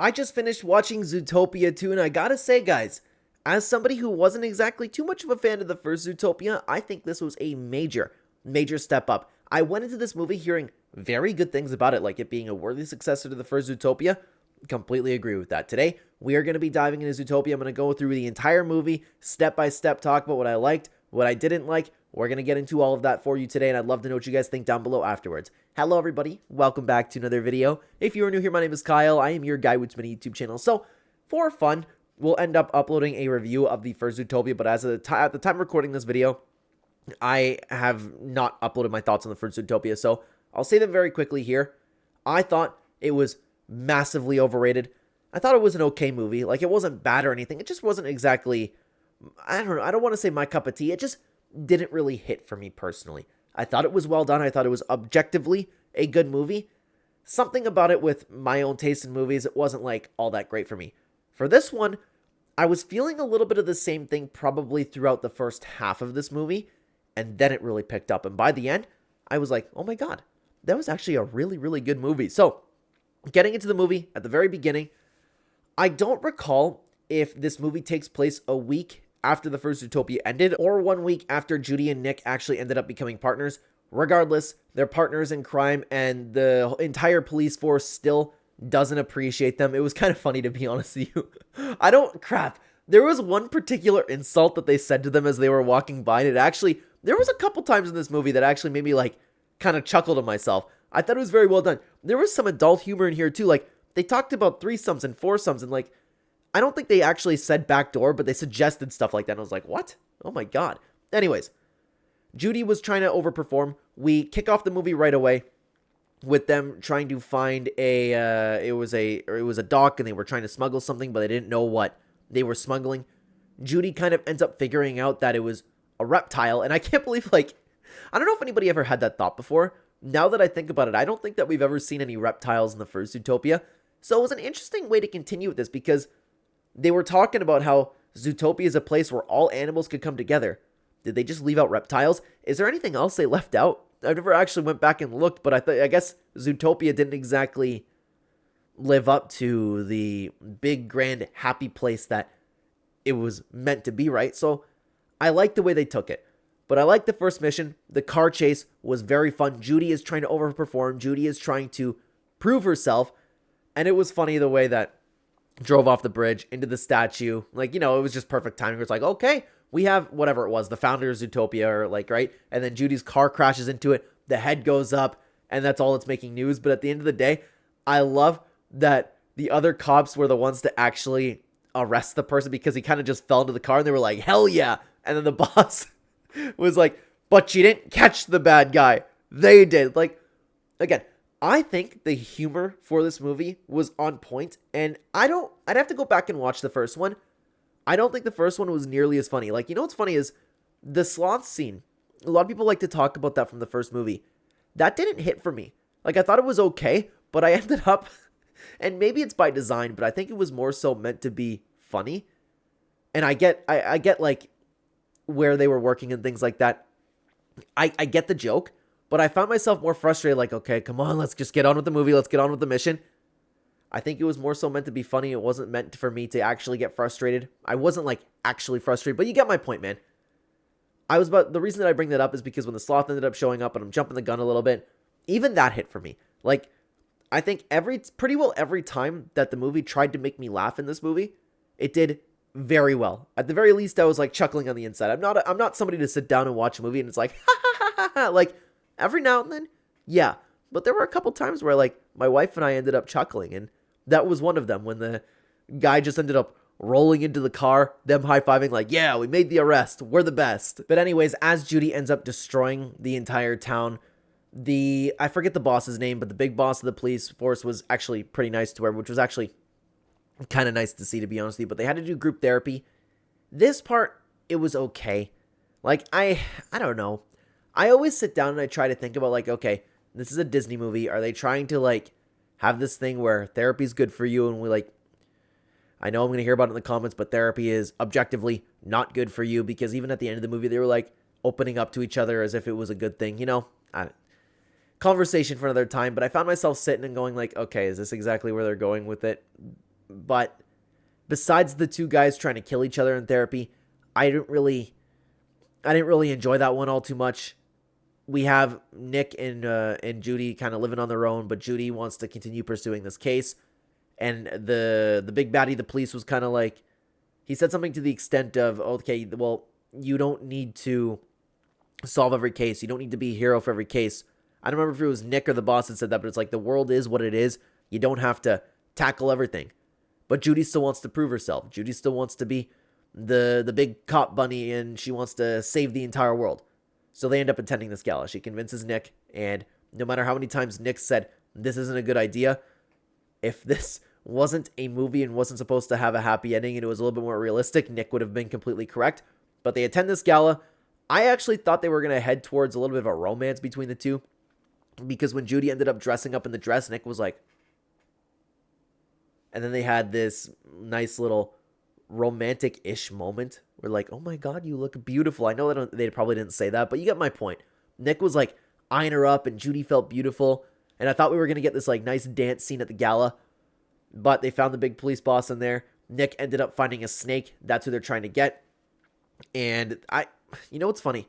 I just finished watching Zootopia 2, and I gotta say, guys, as somebody who wasn't exactly too much of a fan of the first Zootopia, I think this was a major step up. I went into this movie hearing very good things about it, like it being a worthy successor to the first Zootopia. Completely agree with that. Today, we are going to be diving into Zootopia. I'm going to go through the entire movie, step by step, talk about what I liked, what I didn't like. We're going to get into all of that for you today, and I'd love to know what you guys think down below afterwards. Hello, everybody. Welcome back to another video. If you are new here, my name is Kyle. I am your guy with many YouTube channels. So, for fun, we'll end up uploading a review of the first Zootopia, but at the time of recording this video, I have not uploaded my thoughts on the first Zootopia, so I'll say them very quickly here. I thought it was massively overrated. I thought it was an okay movie. Like, it wasn't bad or anything. It just wasn't exactly, I don't know, I don't want to say my cup of tea. It just didn't really hit for me personally. I thought it was well done. I thought it was objectively a good movie. Something about it with my own taste in movies, it wasn't like all that great for me. For this one, I was feeling a little bit of the same thing probably throughout the first half of this movie, and then it really picked up. And by the end, I was like, oh my god, that was actually a really good movie. So, getting into the movie at the very beginning, I don't recall if this movie takes place a week after the first Zootopia ended or 1 week after Judy and Nick actually ended up becoming partners. Regardless, they're partners in crime, and the entire police force still doesn't appreciate them. It was kind of funny, to be honest with you. There was one particular insult that they said to them as they were walking by, and there was a couple times in this movie that actually made me, like, kind of chuckle to myself. I thought it was very well done. There was some adult humor in here, too. Like, they talked about threesomes and foursomes, and, like, I don't think they actually said backdoor, but they suggested stuff like that, and I was like, what? Oh my god. Anyways, Judy was trying to overperform. We kick off the movie right away with them trying to find it was a dock, and they were trying to smuggle something, but they didn't know what they were smuggling. Judy kind of ends up figuring out that it was a reptile, and I can't believe, like, I don't know if anybody ever had that thought before. Now that I think about it, I don't think that we've ever seen any reptiles in the first Zootopia. So it was an interesting way to continue with this, because they were talking about how Zootopia is a place where all animals could come together. Did they just leave out reptiles? Is there anything else they left out? I never actually went back and looked, but I guess Zootopia didn't exactly live up to the big, grand, happy place that it was meant to be, right? So I like the way they took it. But I like the first mission. The car chase was very fun. Judy is trying to overperform. Judy is trying to prove herself. And it was funny the way that drove off the bridge into the statue. Like, you know, it was just perfect timing. It's like, okay, we have whatever it was, the founder of Zootopia, or like, right? And then Judy's car crashes into it. The head goes up, and that's all that's making news. But at the end of the day, I love that the other cops were the ones to actually arrest the person, because he kind of just fell into the car, and they were like, hell yeah. And then the boss was like, but you didn't catch the bad guy. They did. Like, again, I think the humor for this movie was on point, and I'd have to go back and watch the first one. I don't think the first one was nearly as funny. Like, you know what's funny is the sloth scene. A lot of people like to talk about that from the first movie. That didn't hit for me. Like, I thought it was okay, but I ended up, and maybe it's by design, but I think it was more so meant to be funny. And I get like where they were working and things like that. I get the joke, but I found myself more frustrated, like, okay, come on, let's just get on with the movie. Let's get on with the mission. I think it was more so meant to be funny. It wasn't meant for me to actually get frustrated. I wasn't, like, actually frustrated, but you get my point, man. The reason that I bring that up is because when the sloth ended up showing up, and I'm jumping the gun a little bit, even that hit for me. Like, I think pretty well every time that the movie tried to make me laugh in this movie, it did very well. At the very least, I was, like, chuckling on the inside. I'm not somebody to sit down and watch a movie and it's like, ha ha ha ha ha. Like, every now and then, yeah. But there were a couple times where, like, my wife and I ended up chuckling, and that was one of them, when the guy just ended up rolling into the car, them high-fiving like, yeah, we made the arrest, we're the best. But anyways, as Judy ends up destroying the entire town, I forget the boss's name, but the big boss of the police force was actually pretty nice to her, which was actually kind of nice to see, to be honest with you. But they had to do group therapy. This part, it was okay. Like, I don't know. I always sit down and I try to think about, like, okay, this is a Disney movie. Are they trying to, like, have this thing where therapy is good for you, and we, like, I know I'm going to hear about it in the comments, but therapy is objectively not good for you, because even at the end of the movie, they were, like, opening up to each other as if it was a good thing, you know? Conversation for another time, but I found myself sitting and going, like, okay, is this exactly where they're going with it? But besides the two guys trying to kill each other in therapy, I didn't really enjoy that one all too much. We have Nick and Judy kind of living on their own, but Judy wants to continue pursuing this case. And the big baddie, the police, was kind of like, he said something to the extent of, okay, well, you don't need to solve every case. You don't need to be a hero for every case. I don't remember if it was Nick or the boss that said that, but it's like, the world is what it is. You don't have to tackle everything. But Judy still wants to prove herself. Judy still wants to be the big cop bunny, and she wants to save the entire world. So they end up attending this gala. She convinces Nick, and no matter how many times Nick said, this isn't a good idea, if this wasn't a movie and wasn't supposed to have a happy ending and it was a little bit more realistic, Nick would have been completely correct. But they attend this gala. I actually thought they were going to head towards a little bit of a romance between the two, because when Judy ended up dressing up in the dress, Nick was like, and then they had this nice little romantic-ish moment where, like, oh my god, you look beautiful. I know they probably didn't say that, but you get my point. Nick was like eyeing her up, and Judy felt beautiful, and I thought we were going to get this like nice dance scene at the gala, but they found the big police boss in there. Nick ended up finding a snake. That's who they're trying to get. And you know what's funny?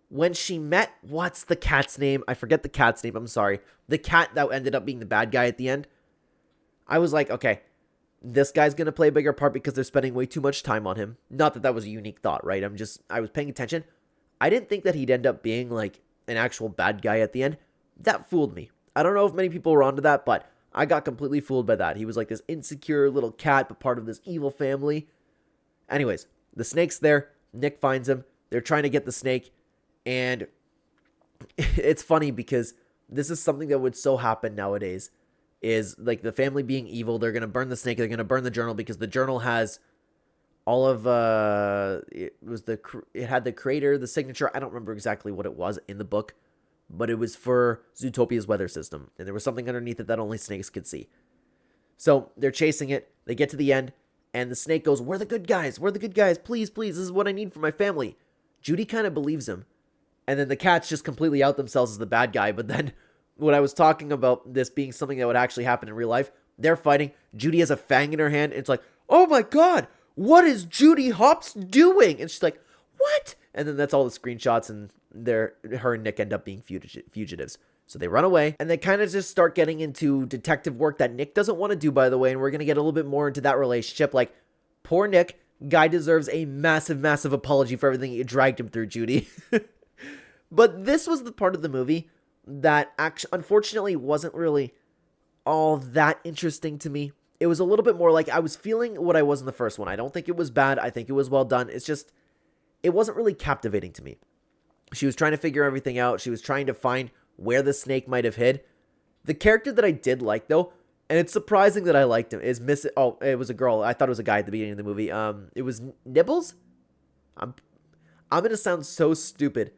When she met, what's the cat's name? I forget the cat's name. I'm sorry. The cat that ended up being the bad guy at the end. I was like, okay, this guy's going to play a bigger part because they're spending way too much time on him. Not that that was a unique thought, right? I was paying attention. I didn't think that he'd end up being like an actual bad guy at the end. That fooled me. I don't know if many people were onto that, but I got completely fooled by that. He was like this insecure little cat, but part of this evil family. Anyways, the snake's there. Nick finds him. They're trying to get the snake. And it's funny because this is something that would so happen nowadays, is like the family being evil. They're going to burn the snake. They're going to burn the journal because the journal has all of, it had the creator, the signature. I don't remember exactly what it was in the book, but it was for Zootopia's weather system. And there was something underneath it that only snakes could see. So they're chasing it. They get to the end, and the snake goes, we're the good guys. We're the good guys. Please, please. This is what I need for my family. Judy kind of believes him. And then the cats just completely out themselves as the bad guy. But then when I was talking about this being something that would actually happen in real life, they're fighting. Judy has a fang in her hand. And it's like, oh my god, what is Judy Hopps doing? And she's like, what? And then that's all the screenshots, and her and Nick end up being fugitives. So they run away, and they kind of just start getting into detective work that Nick doesn't want to do, by the way. And we're going to get a little bit more into that relationship. Like, poor Nick, guy deserves a massive, massive apology for everything you dragged him through, Judy. But this was the part of the movie that unfortunately wasn't really all that interesting to me. It was a little bit more like I was feeling what I was in the first one. I don't think it was bad. I think it was well done. It's just, it wasn't really captivating to me. She was trying to figure everything out. She was trying to find where the snake might have hid. The character that I did like, though, and it's surprising that I liked him, is it was a girl. I thought it was a guy at the beginning of the movie. It was Nibbles? I'm going to sound so stupid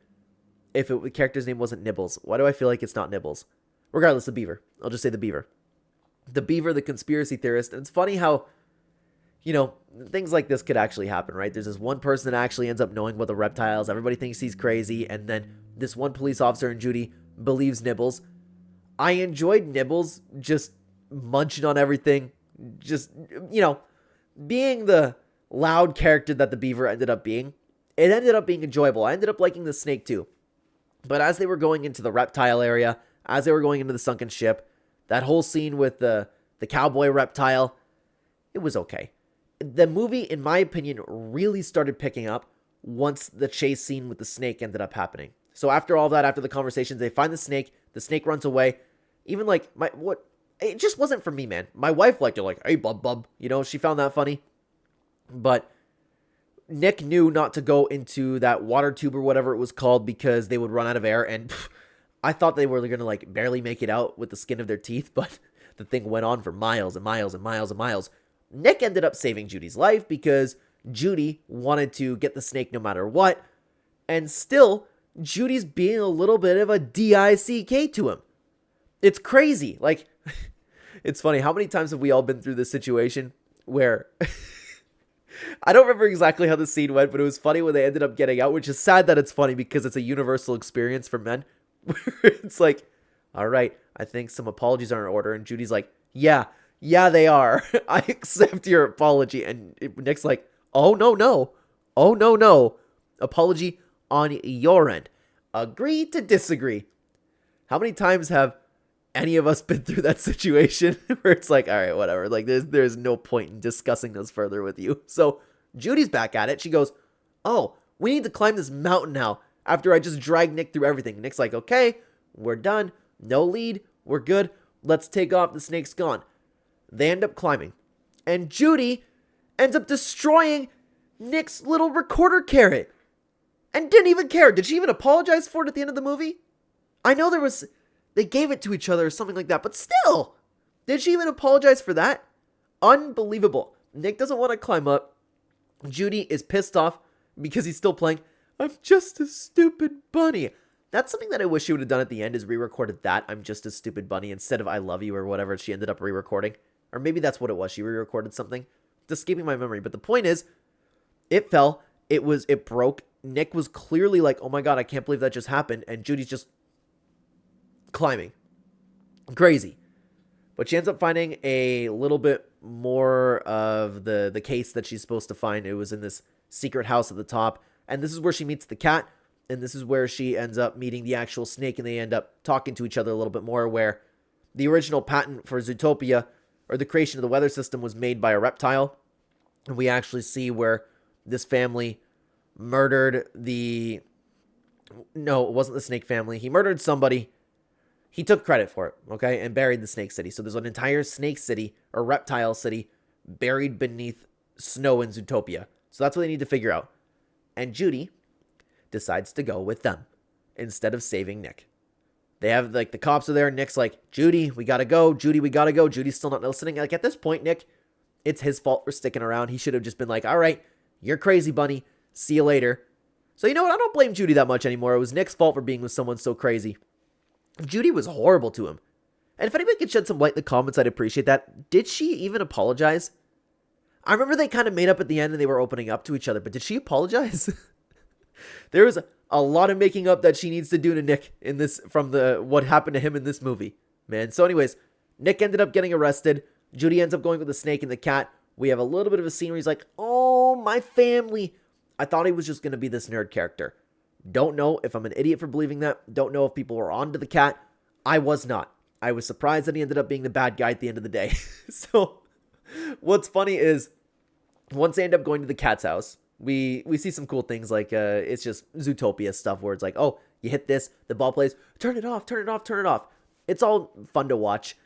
if the character's name wasn't Nibbles. Why do I feel like it's not Nibbles? Regardless, the Beaver. I'll just say the Beaver. The Beaver, the conspiracy theorist. And it's funny how, things like this could actually happen, right? There's this one person that actually ends up knowing about the reptiles. Everybody thinks he's crazy. And then this one police officer in Judy believes Nibbles. I enjoyed Nibbles just munching on everything. Just, being the loud character that the Beaver ended up being. It ended up being enjoyable. I ended up liking the snake too. But as they were going into the reptile area, as they were going into the sunken ship, that whole scene with the cowboy reptile, it was okay. The movie, in my opinion, really started picking up once the chase scene with the snake ended up happening. So after all that, after the conversations, they find the snake runs away. Even like, it just wasn't for me, man. My wife liked it, like, hey, bub. She found that funny. But Nick knew not to go into that water tube or whatever it was called because they would run out of air. And I thought they were going to like barely make it out with the skin of their teeth, but the thing went on for miles and miles and miles and miles. Nick ended up saving Judy's life because Judy wanted to get the snake no matter what. And still, Judy's being a little bit of a DICK to him. It's crazy. Like, it's funny. How many times have we all been through this situation where I don't remember exactly how the scene went, but it was funny when they ended up getting out, which is sad that it's funny because it's a universal experience for men. Where it's like, all right, I think some apologies are in order. And Judy's like, yeah, Yeah, they are. I accept your apology. And Nick's like, oh, no, no. Oh, no, no. Apology on your end. Agree to disagree. How many times have any of us been through that situation where it's like, all right, whatever. Like, there's no point in discussing this further with you. So Judy's back at it. She goes, oh, we need to climb this mountain now after I just dragged Nick through everything. Nick's like, okay, we're done. No lead. We're good. Let's take off. The snake's gone. They end up climbing. And Judy ends up destroying Nick's little recorder carrot. And didn't even care. Did she even apologize for it at the end of the movie? I know they gave it to each other or something like that, but still. Did she even apologize for that? Unbelievable. Nick doesn't want to climb up. Judy is pissed off because he's still playing, I'm just a stupid bunny. That's something that I wish she would have done at the end, is re-recorded that, I'm just a stupid bunny, instead of I love you or whatever she ended up re-recording. Or maybe that's what it was. She re-recorded something. It's escaping my memory. But the point is, it fell. It broke. Nick was clearly like, oh my God, I can't believe that just happened. And Judy's just climbing. Crazy. But she ends up finding a little bit more of the case that she's supposed to find. It was in this secret house at the top. And this is where she meets the cat. And this is where she ends up meeting the actual snake. And they end up talking to each other a little bit more. Where the original patent for Zootopia, or the creation of the weather system, was made by a reptile. And we actually see where this family murdered no, it wasn't the snake family. He murdered somebody. He took credit for it, okay, and buried the snake city. So there's an entire snake city, or reptile city, buried beneath snow in Zootopia. So that's what they need to figure out. And Judy decides to go with them instead of saving Nick. They have, like, the cops are there. Nick's like, Judy, we gotta go. Judy, we gotta go. Judy's still not listening. Like, at this point, Nick, it's his fault for sticking around. He should have just been like, all right, you're crazy, bunny. See you later. So you know what? I don't blame Judy that much anymore. It was Nick's fault for being with someone so crazy. Judy was horrible to him. And if anybody could shed some light in the comments, I'd appreciate that. Did she even apologize? I remember they kind of made up at the end and they were opening up to each other, but did she apologize? There was a lot of making up that she needs to do to Nick in this, from what happened to him in this movie, man. So anyways, Nick ended up getting arrested. Judy ends up going with the snake and the cat. We have a little bit of a scene where he's like, oh, my family. I thought he was just going to be this nerd character. Don't know if I'm an idiot for believing that. Don't know if people were onto the cat. I was not. I was surprised that he ended up being the bad guy at the end of the day. So what's funny is, once they end up going to the cat's house, we see some cool things, like it's just Zootopia stuff where it's like, oh, you hit this, the ball plays, turn it off, turn it off, turn it off. It's all fun to watch.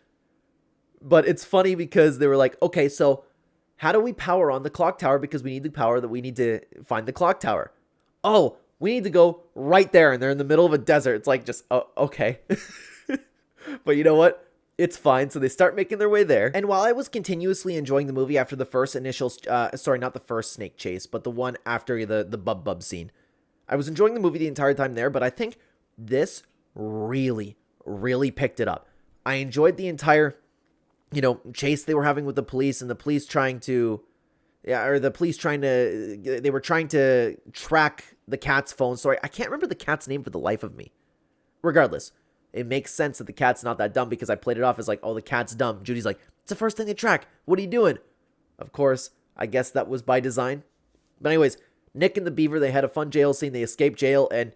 But it's funny because they were like, okay, so how do we power on the clock tower? Because we need the power that we need to find the clock tower. Oh, we need to go right there. And they're in the middle of a desert. It's like, just, oh, okay. But you know what? It's fine. So they start making their way there. And while I was continuously enjoying the movie after the first initial, sorry, not the first snake chase, but the one after the bub scene, I was enjoying the movie the entire time there. But I think this really, really picked it up. I enjoyed the entire, chase they were having with the police, and the police trying to, they were trying to track the cat's phone. Sorry, I can't remember the cat's name for the life of me. Regardless, it makes sense that the cat's not that dumb, because I played it off as like, oh, the cat's dumb. Judy's like, it's the first thing they track. What are you doing? Of course, I guess that was by design. But anyways, Nick and the beaver, they had a fun jail scene. They escaped jail, and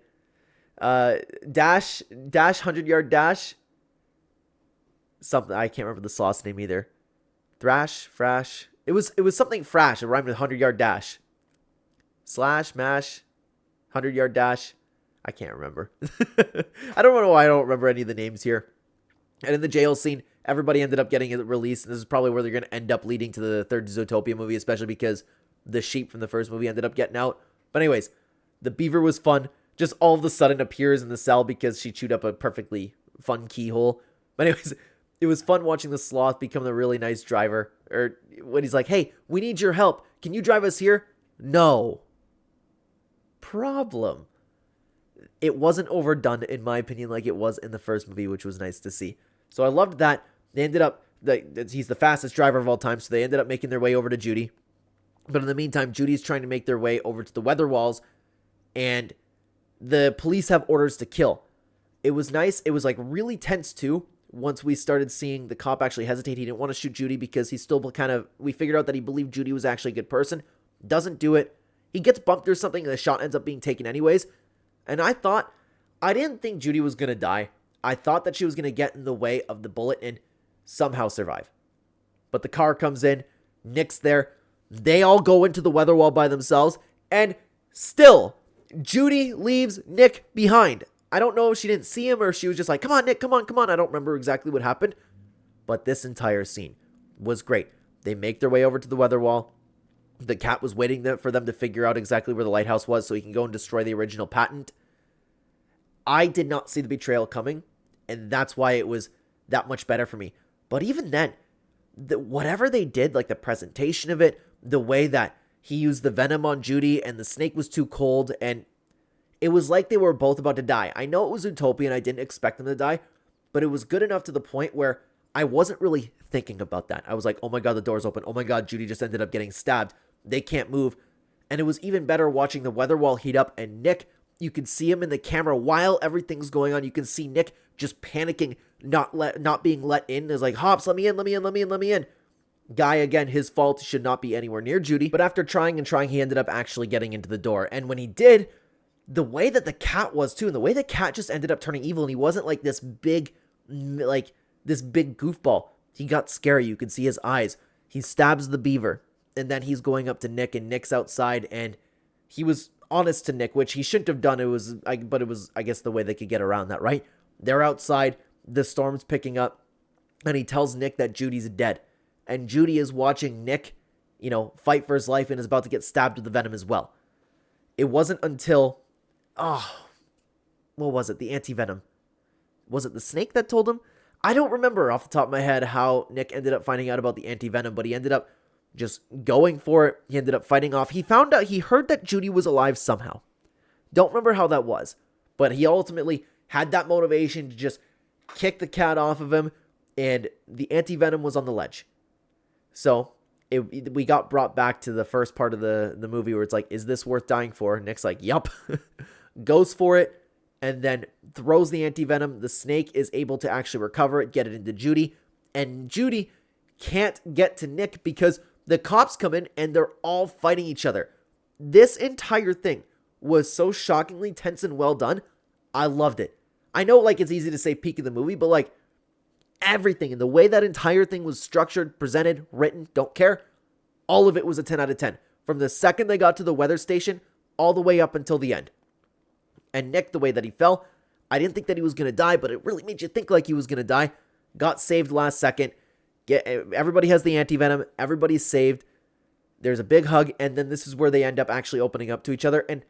Dash 100-yard dash. Something, I can't remember the sloth's name either. Frash. It was something Frash. It rhymed with 100-yard dash. Slash, mash, 100-yard dash. I can't remember. I don't know why I don't remember any of the names here. And in the jail scene, everybody ended up getting released. And this is probably where they're going to end up leading to the third Zootopia movie, especially because the sheep from the first movie ended up getting out. But anyways, the beaver was fun. Just all of a sudden appears in the cell because she chewed up a perfectly fun keyhole. But anyways, it was fun watching the sloth become a really nice driver. Or when he's like, hey, we need your help. Can you drive us here? No. Problem. It wasn't overdone, in my opinion, like it was in the first movie, which was nice to see. So I loved that. They ended up, he's the fastest driver of all time, so they ended up making their way over to Judy. But in the meantime, Judy's trying to make their way over to the weather walls, and the police have orders to kill. It was nice. It was like really tense too, once we started seeing the cop actually hesitate. He didn't want to shoot Judy because he still we figured out that he believed Judy was actually a good person. Doesn't do it. He gets bumped or something and the shot ends up being taken anyways. And I didn't think Judy was going to die. I thought that she was going to get in the way of the bullet and somehow survive. But the car comes in, Nick's there, they all go into the weather wall by themselves, and still, Judy leaves Nick behind. I don't know if she didn't see him or she was just like, come on, Nick, come on, come on. I don't remember exactly what happened, but this entire scene was great. They make their way over to the weather wall. The cat was waiting for them to figure out exactly where the lighthouse was so he can go and destroy the original patent. I did not see the betrayal coming, and that's why it was that much better for me. But even then, whatever they did, like the presentation of it, the way that he used the venom on Judy and the snake was too cold, and it was like they were both about to die. I know it was Zootopia and I didn't expect them to die, but it was good enough to the point where I wasn't really thinking about that. I was like, oh my god, the door's open. Oh my god, Judy just ended up getting stabbed. They can't move. And it was even better watching the weather wall heat up, and Nick, you can see him in the camera while everything's going on. You can see Nick just panicking, not being let in. It's like, Hops, let me in, let me in, let me in, let me in. Guy, again, his fault, should not be anywhere near Judy. But after trying and trying, he ended up actually getting into the door. And when he did, the way that the cat was too, and the way the cat just ended up turning evil, and he wasn't like this big goofball. He got scary. You could see his eyes. He stabs the beaver, and then he's going up to Nick, and Nick's outside, and he was honest to Nick, which he shouldn't have done. But it was, I guess, the way they could get around that, right? They're outside, the storm's picking up, and he tells Nick that Judy's dead. And Judy is watching Nick, fight for his life and is about to get stabbed with the venom as well. It wasn't until, what was it? The anti-venom. Was it the snake that told him? I don't remember off the top of my head how Nick ended up finding out about the anti-venom, but he ended up just going for it. He ended up fighting off. He heard that Judy was alive somehow. Don't remember how that was, but he ultimately had that motivation to just kick the cat off of him, and the anti-venom was on the ledge. So we got brought back to the first part of the movie where it's like, is this worth dying for? Nick's like, yup. Goes for it, and then throws the anti-venom. The snake is able to actually recover it, get it into Judy, and Judy can't get to Nick because the cops come in and they're all fighting each other. This entire thing was so shockingly tense and well done. I loved it. I know, it's easy to say peak of the movie, but, everything and the way that entire thing was structured, presented, written, don't care. All of it was a 10 out of 10. From the second they got to the weather station, all the way up until the end. And Nick, the way that he fell, I didn't think that he was going to die, but it really made you think like he was going to die. Got saved last second. Everybody has the anti-venom. Everybody's saved. There's a big hug, and then this is where they end up actually opening up to each other. And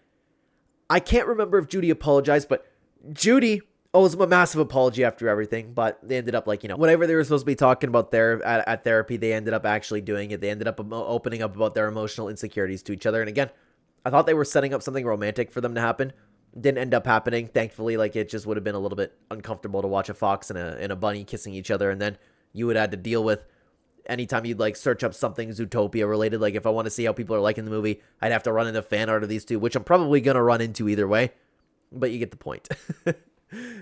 I can't remember if Judy apologized, but Judy owes him a massive apology after everything, but they ended up whatever they were supposed to be talking about there at therapy, they ended up actually doing it. They ended up opening up about their emotional insecurities to each other. And again, I thought they were setting up something romantic for them to happen. Didn't end up happening. Thankfully, it just would have been a little bit uncomfortable to watch a fox and a bunny kissing each other. And then you would have to deal with anytime you'd search up something Zootopia related. If I want to see how people are liking the movie, I'd have to run into fan art of these two, which I'm probably going to run into either way, but you get the point.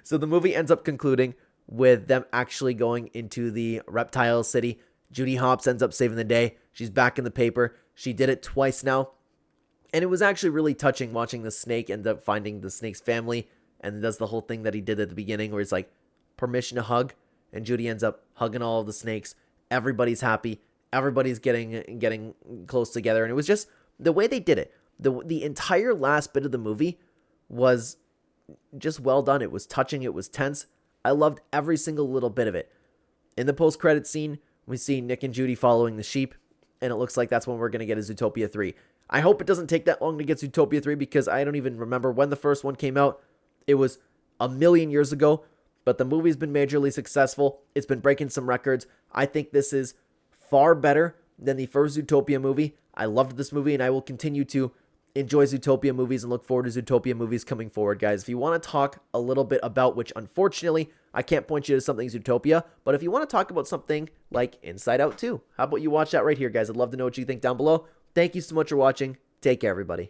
So the movie ends up concluding with them actually going into the reptile city. Judy Hopps ends up saving the day. She's back in the paper. She did it twice now. And it was actually really touching watching the snake end up finding the snake's family, and does the whole thing that he did at the beginning where it's permission to hug, and Judy ends up hugging all of the snakes. Everybody's happy. Everybody's getting close together. And it was just the way they did it. The entire last bit of the movie was just well done. It was touching. It was tense. I loved every single little bit of it. In the post-credit scene, we see Nick and Judy following the sheep, and it looks like that's when we're going to get a Zootopia 3. I hope it doesn't take that long to get Zootopia 3 because I don't even remember when the first one came out. It was a million years ago, but the movie's been majorly successful. It's been breaking some records. I think this is far better than the first Zootopia movie. I loved this movie, and I will continue to enjoy Zootopia movies and look forward to Zootopia movies coming forward, guys. If you want to talk a little bit about, which unfortunately I can't point you to something Zootopia, but if you want to talk about something like Inside Out 2, how about you watch that right here, guys? I'd love to know what you think down below. Thank you so much for watching. Take care, everybody.